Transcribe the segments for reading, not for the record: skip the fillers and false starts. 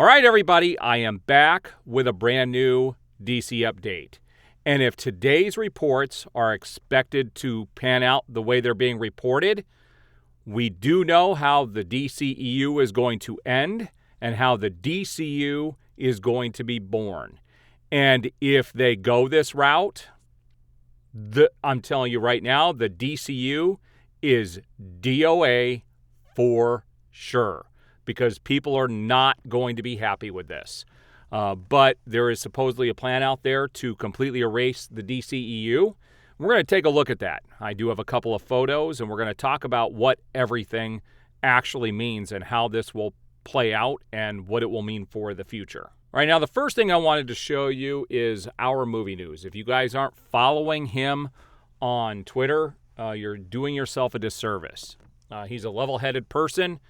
All right, everybody, I am back with a brand new DC update. And if today's reports are expected to pan out the way they're being reported, we do know how the DCEU is going to end and how the DCU is going to be born. And if they go this route, I'm telling you right now, the DCU is DOA for sure, because people are not going to be happy with this. But there is supposedly a plan out there to completely erase the DCEU. We're going to take a look at that. I do have a couple of photos, and we're going to talk about what everything actually means and how this will play out and what it will mean for the future. All right, now the first thing I wanted to show you is our movie news. If you guys aren't following him on Twitter, you're doing yourself a disservice. He's a level-headed person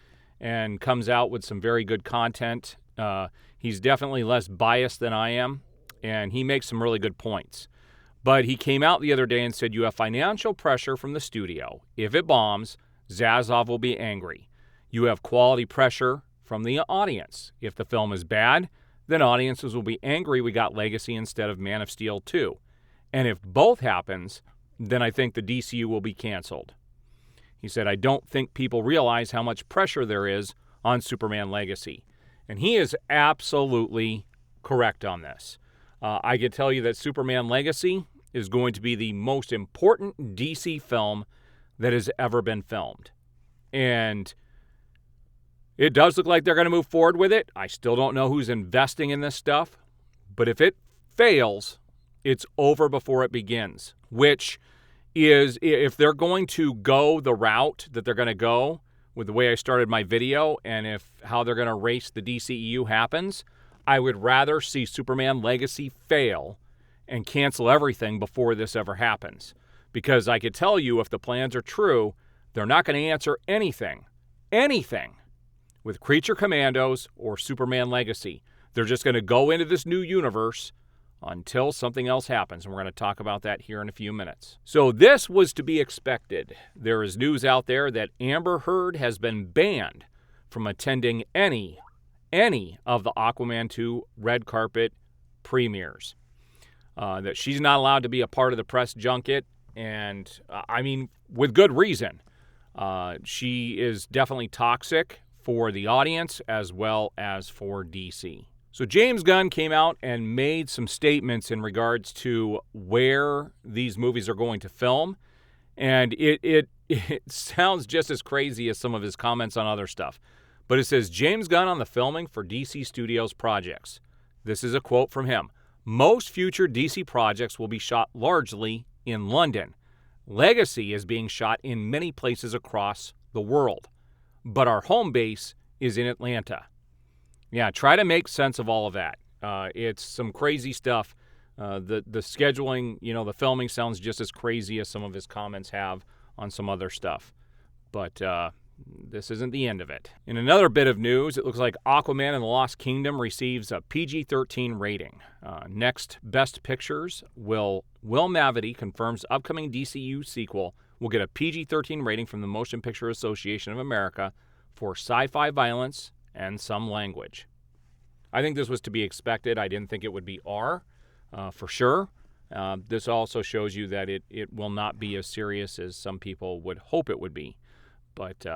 and comes out with some very good content. He's definitely less biased than I am, and he makes some really good points. But he came out the other day and said, you have financial pressure from the studio. If it bombs, Zazov will be angry. You have quality pressure from the audience. If the film is bad, then audiences will be angry we got Legacy instead of Man of Steel 2. And if both happens, then I think the DCU will be canceled. He said, I don't think people realize how much pressure there is on Superman Legacy. And he is absolutely correct on this. I can tell you that Superman Legacy is going to be the most important DC film that has ever been filmed. And it does look like they're going to move forward with it. I still don't know who's investing in this stuff. But if it fails, it's over before it begins. Which is, if they're going to go the route that they're going to go with the way I started my video, and if how they're going to erase the DCEU happens, I would rather see Superman Legacy fail and cancel everything before this ever happens. Because I could tell you, if the plans are true, they're not going to answer anything with Creature Commandos or Superman Legacy. They're just going to go into this new universe until something else happens, and we're going to talk about that here in a few minutes. So this was to be expected. There is news out there that Amber Heard has been banned from attending any of the Aquaman 2 red carpet premieres. That she's not allowed to be a part of the press junket, and I mean, with good reason. She is definitely toxic for the audience as well as for DC. So James Gunn came out and made some statements in regards to where these movies are going to film, and it sounds just as crazy as some of his comments on other stuff. But it says, James Gunn on the filming for DC Studios projects. This is a quote from him. Most future DC projects will be shot largely in London. Legacy is being shot in many places across the world, but our home base is in Atlanta. Yeah, try to make sense of all of that. It's some crazy stuff. The scheduling, the filming sounds just as crazy as some of his comments have on some other stuff. But this isn't the end of it. In another bit of news, it looks like Aquaman and the Lost Kingdom receives a PG-13 rating. Next Best Pictures, Will Mavity confirms upcoming DCU sequel will get a PG-13 rating from the Motion Picture Association of America for sci-fi violence and some language. I think this was to be expected. I didn't think it would be R, for sure. This also shows you that it will not be as serious as some people would hope it would be. But,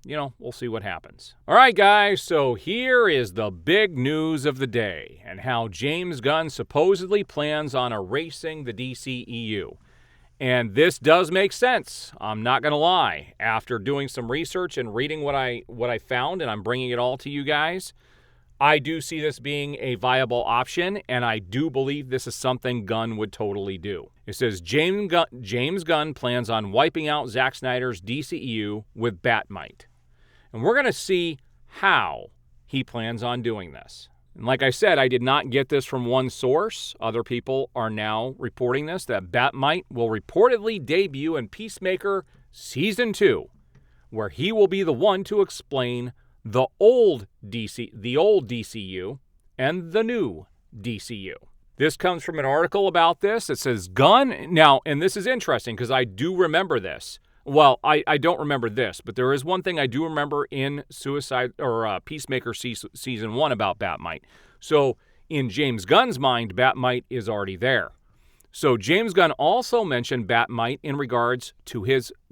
we'll see what happens. All right, guys, so here is the big news of the day and how James Gunn supposedly plans on erasing the DCEU. And this does make sense. I'm not going to lie. After doing some research and reading what I found, and I'm bringing it all to you guys, I do see this being a viable option, and I do believe this is something Gunn would totally do. It says James Gunn plans on wiping out Zack Snyder's DCEU with Batmite. And we're going to see how he plans on doing this. And like I said, I did not get this from one source. Other people are now reporting this, that Batmite will reportedly debut in Peacemaker Season 2, where he will be the one to explain the old DCU and the new DCU. This comes from an article about this. It says Gunn, now, and this is interesting because I do remember this. Well, I don't remember this, but there is one thing I do remember in Peacemaker season 1 about Batmite. So in James Gunn's mind, Batmite is already there. So James Gunn also mentioned Batmite in regards to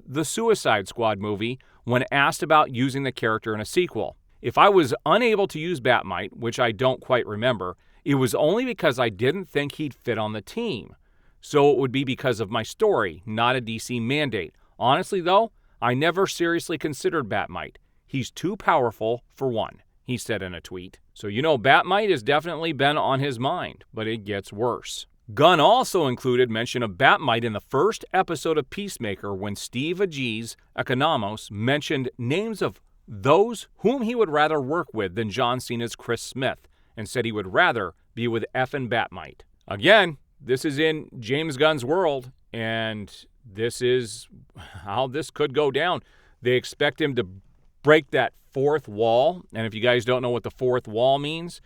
The Suicide Squad movie when asked about using the character in a sequel. If I was unable to use Batmite, which I don't quite remember, it was only because I didn't think he'd fit on the team. So it would be because of my story, not a DC mandate. Honestly, though, I never seriously considered Batmite. He's too powerful for one, he said in a tweet. So Batmite has definitely been on his mind, but it gets worse. Gunn also included mention of Batmite in the first episode of Peacemaker when Steve Agee's Economos mentioned names of those whom he would rather work with than John Cena's Chris Smith, and said he would rather be with effing Batmite. Again, this is in James Gunn's world, and this is how this could go down. They expect him to break that fourth wall, and if you guys don't know what the fourth wall means,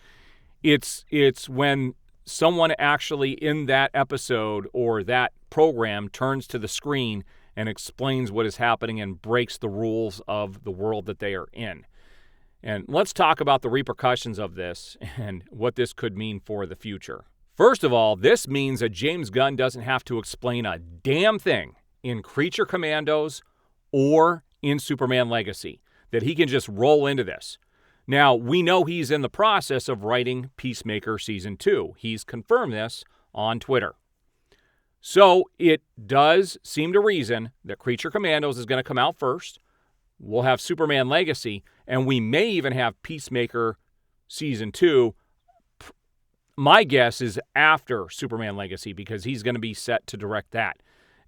it's when someone actually in that episode or that program turns to the screen and explains what is happening and breaks the rules of the world that they are in. And let's talk about the repercussions of this and what this could mean for the future. First of all, this means that James Gunn doesn't have to explain a damn thing in Creature Commandos or in Superman Legacy, that he can just roll into this. Now, we know he's in the process of writing Peacemaker Season 2. He's confirmed this on Twitter. So it does seem to reason that Creature Commandos is going to come out first. We'll have Superman Legacy, and we may even have Peacemaker Season 2. My guess is after Superman Legacy, because he's going to be set to direct that.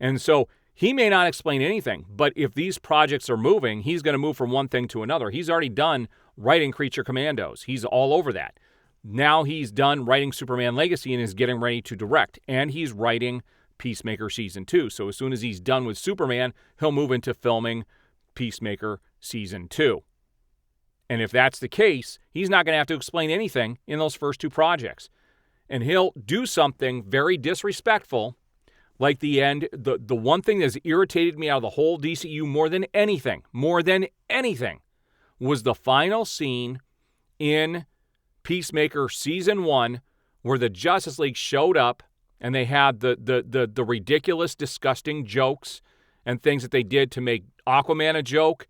And so he may not explain anything, but if these projects are moving, he's going to move from one thing to another. He's already done writing Creature Commandos. He's all over that. Now he's done writing Superman Legacy and is getting ready to direct, and he's writing Peacemaker Season 2. So as soon as he's done with Superman, he'll move into filming Peacemaker Season 2. And if that's the case, he's not going to have to explain anything in those first two projects. And he'll do something very disrespectful, like the end. The one thing that's irritated me out of the whole DCU more than anything, was the final scene in Peacemaker Season 1 where the Justice League showed up and they had the ridiculous, disgusting jokes and things that they did to make Aquaman a joke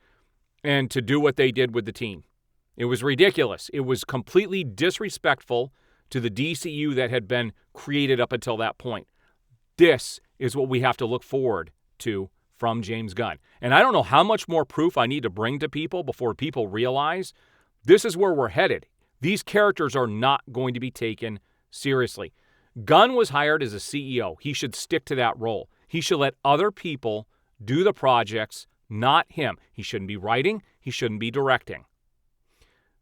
and to do what they did with the team. It was ridiculous. It was completely disrespectful to the DCU that had been created up until that point. This is what we have to look forward to from James Gunn. And I don't know how much more proof I need to bring to people before people realize this is where we're headed. These characters are not going to be taken seriously. Gunn was hired as a CEO. He should stick to that role. He should let other people do the projects, not him. He shouldn't be writing. He shouldn't be directing.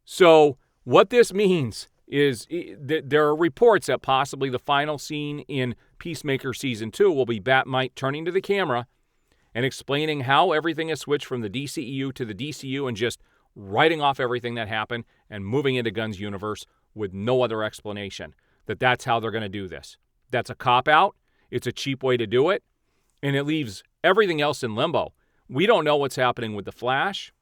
So what this means is there are reports that possibly the final scene in Peacemaker Season 2 will be Batmite turning to the camera and explaining how everything is switched from the DCEU to the DCU and just writing off everything that happened and moving into Gunn's universe with no other explanation. That's how they're going to do this. That's a cop-out. It's a cheap way to do it. And it leaves everything else in limbo. We don't know what's happening with The Flash.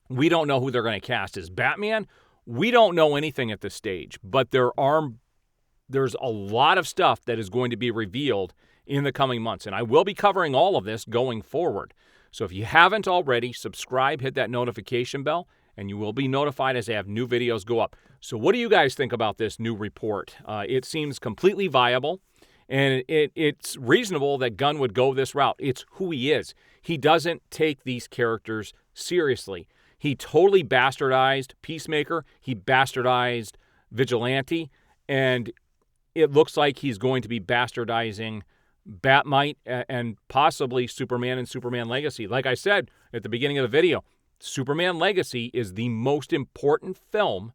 We don't know who they're going to cast as Batman. We don't know anything at this stage. But there's a lot of stuff that is going to be revealed in the coming months. And I will be covering all of this going forward. So if you haven't already, subscribe, hit that notification bell, and you will be notified as I have new videos go up. So what do you guys think about this new report? It seems completely viable, and it's reasonable that Gunn would go this route. It's who he is. He doesn't take these characters seriously. He totally bastardized Peacemaker. He bastardized Vigilante, and it looks like he's going to be bastardizing Batmite and possibly Superman and Superman Legacy. Like I said at the beginning of the video, Superman Legacy is the most important film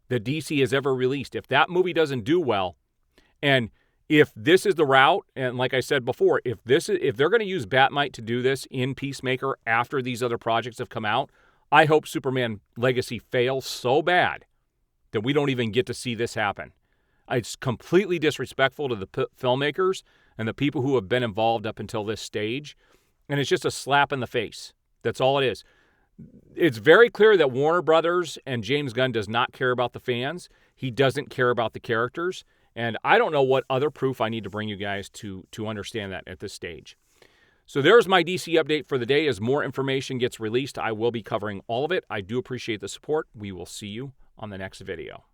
that DC has ever released. If that movie doesn't do well, and if this is the route, and like I said before, if they're going to use Batmite to do this in Peacemaker after these other projects have come out, I hope Superman Legacy fails so bad that we don't even get to see this happen. It's completely disrespectful to the filmmakers and the people who have been involved up until this stage. And it's just a slap in the face. That's all it is. It's very clear that Warner Brothers and James Gunn does not care about the fans. He doesn't care about the characters. And I don't know what other proof I need to bring you guys to understand that at this stage. So there's my DC update for the day. As more information gets released, I will be covering all of it. I do appreciate the support. We will see you on the next video.